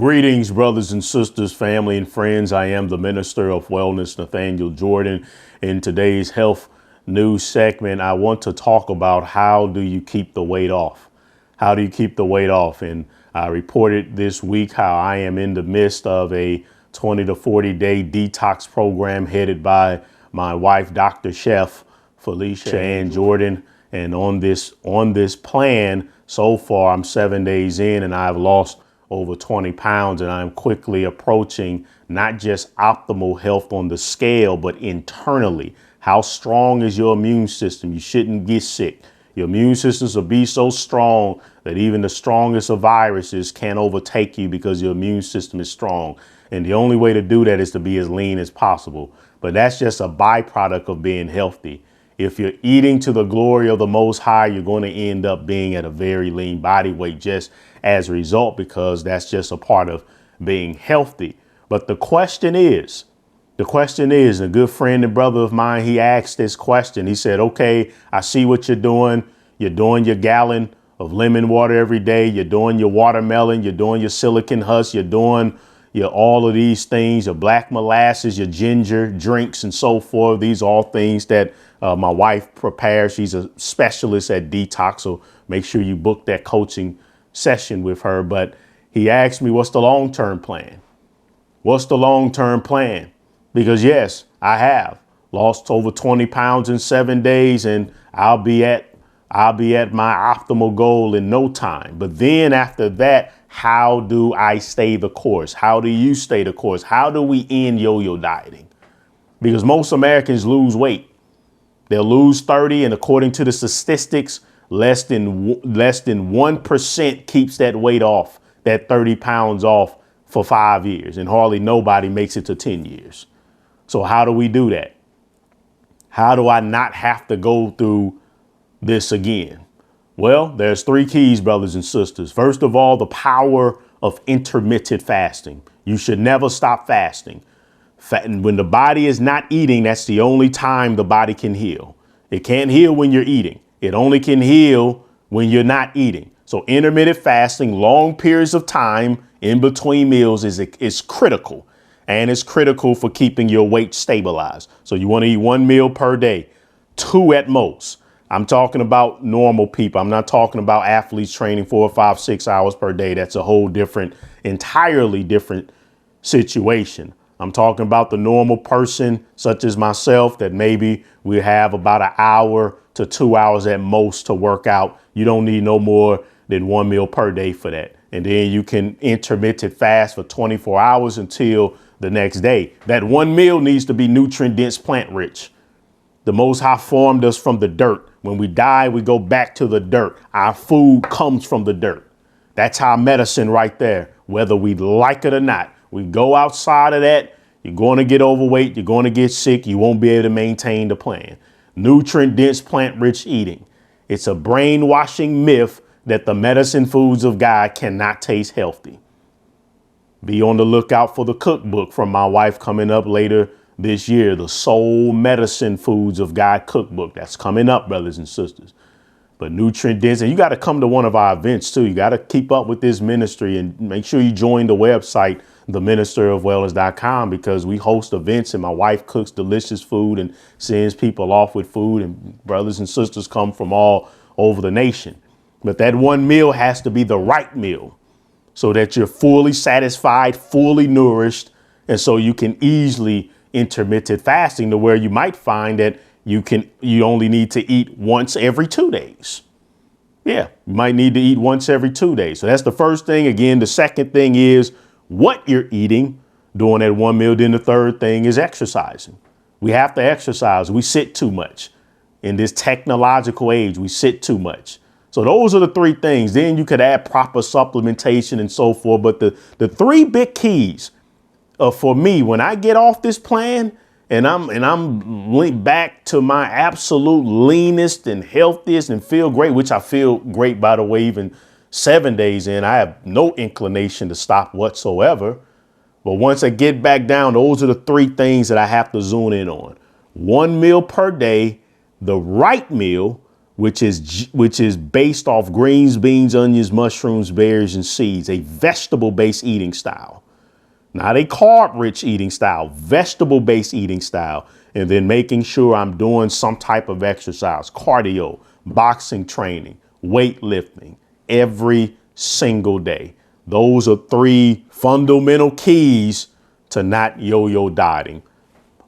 Greetings, brothers and sisters, family and friends. I am the Minister of Wellness, Nathaniel Jordan. In today's health news segment, I want to talk about how do you keep the weight off? How do you keep the weight off? And I reported this week how I am in the midst of a 20 to 40 day detox program headed by my wife, Dr. Chef Felicia Ann Jordan. And on this plan, so far, I'm 7 days in and I've lost over 20 pounds, and I'm quickly approaching not just optimal health on the scale, but internally. How strong is your immune system? You shouldn't get sick. Your immune systems will be so strong that even the strongest of viruses can't overtake you because your immune system is strong. And the only way to do that is to be as lean as possible. But that's just a byproduct of being healthy. If you're eating to the glory of the Most High, you're going to end up being at a very lean body weight just as a result, because that's just a part of being healthy. But the question is, a good friend and brother of mine, he asked this question. He said, okay, I see what you're doing. You're doing your gallon of lemon water every day. You're doing your watermelon. You're doing your silicon husk. You're doing all of these things, your black molasses, your ginger drinks and so forth. These are all things that my wife prepares. She's a specialist at detox. So make sure you book that coaching session with her. But he asked me, what's the long-term plan? What's the long-term plan? Because yes, I have lost over 20 pounds in 7 days, and I'll be at my optimal goal in no time. But then after that, how do I stay the course? How do you stay the course? How do we end yo-yo dieting? Because most Americans lose weight. They'll lose 30, and according to the statistics, less than 1% keeps that weight off, that 30 pounds off for 5 years, and hardly nobody makes it to 10 years. So how do we do that? How do I not have to go through this again? Well, there's 3 keys, brothers and sisters. First of all, the power of intermittent fasting. You should never stop fasting. When the body is not eating, that's the only time the body can heal. It can't heal when you're eating. It only can heal when you're not eating. So intermittent fasting, long periods of time in between meals is critical. And it's critical for keeping your weight stabilized. So you want to eat 1 meal per day, 2 at most. I'm talking about normal people. I'm not talking about athletes training 4 or 5, 6 hours per day. That's a whole entirely different situation. I'm talking about the normal person, such as myself, that maybe we have about an hour to 2 hours at most to work out. You don't need no more than 1 meal per day for that. And then you can intermittent fast for 24 hours until the next day. That 1 meal needs to be nutrient dense, plant rich. The Most High formed us from the dirt. When we die, we go back to the dirt. Our food comes from the dirt. That's our medicine right there, whether we like it or not. We go outside of that, you're going to get overweight, you're going to get sick, you won't be able to maintain the plan. Nutrient dense, plant rich eating. It's a brainwashing myth that the medicine foods of God cannot taste healthy. Be on the lookout for the cookbook from my wife coming up later this year, the Soul Medicine Foods of God cookbook. That's coming up, brothers and sisters. But nutrient dense, and you got to come to one of our events too. You got to keep up with this ministry and make sure you join the website, theministerofwellness.com, because we host events and my wife cooks delicious food and sends people off with food, and brothers and sisters come from all over the nation. But that 1 meal has to be the right meal so that you're fully satisfied, fully nourished, and so you can easily intermittent fasting to where you might find that you only need to eat once every 2 days. Yeah, you might need to eat once every 2 days. So that's the first thing. Again, the second thing is what you're eating during that 1 meal. Then the third thing is exercising. We have to exercise. We sit too much in this technological age. We sit too much. So those are the 3 things. Then you could add proper supplementation and so forth. But the 3 big keys for me, when I get off this plan and I'm linked back to my absolute leanest and healthiest and feel great, which I feel great, by the way, even 7 days in, I have no inclination to stop whatsoever. But once I get back down, those are the 3 things that I have to zoom in on. 1 meal per day, the right meal, which is based off greens, beans, onions, mushrooms, berries, and seeds, a vegetable-based eating style. Not a carb-rich eating style, vegetable-based eating style. And then making sure I'm doing some type of exercise, cardio, boxing training, weightlifting every single day. Those are 3 fundamental keys to not yo-yo dieting.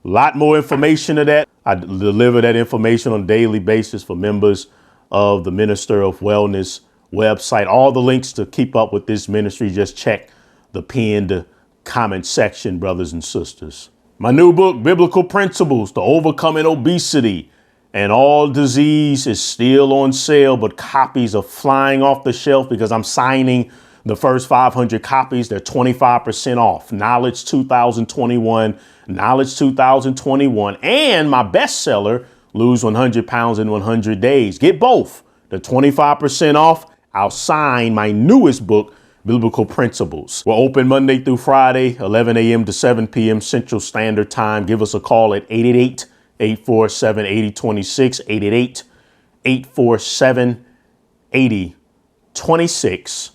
A lot more information to that. I deliver that information on a daily basis for members of the Minister of Wellness website. All the links to keep up with this ministry, just check the pinned comment section, brothers and sisters. My new book, Biblical Principles to Overcoming Obesity and All Disease, is still on sale, but copies are flying off the shelf because I'm signing the first 500 copies. They're 25% off. Knowledge 2021, Knowledge 2021, and my bestseller, Lose 100 Pounds in 100 Days. Get both. The 25% off. I'll sign my newest book, Biblical Principles. We're open Monday through Friday, 11 a.m. to 7 p.m. Central Standard Time. Give us a call at 888-847-8026, 847-8026,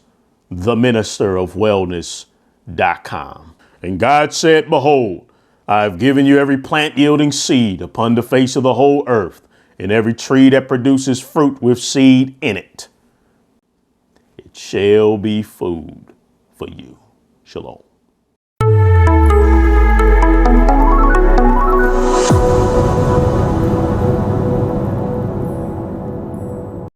theministerofwellness.com. And God said, behold, I have given you every plant yielding seed upon the face of the whole earth, and every tree that produces fruit with seed in it. It shall be food for you. Shalom.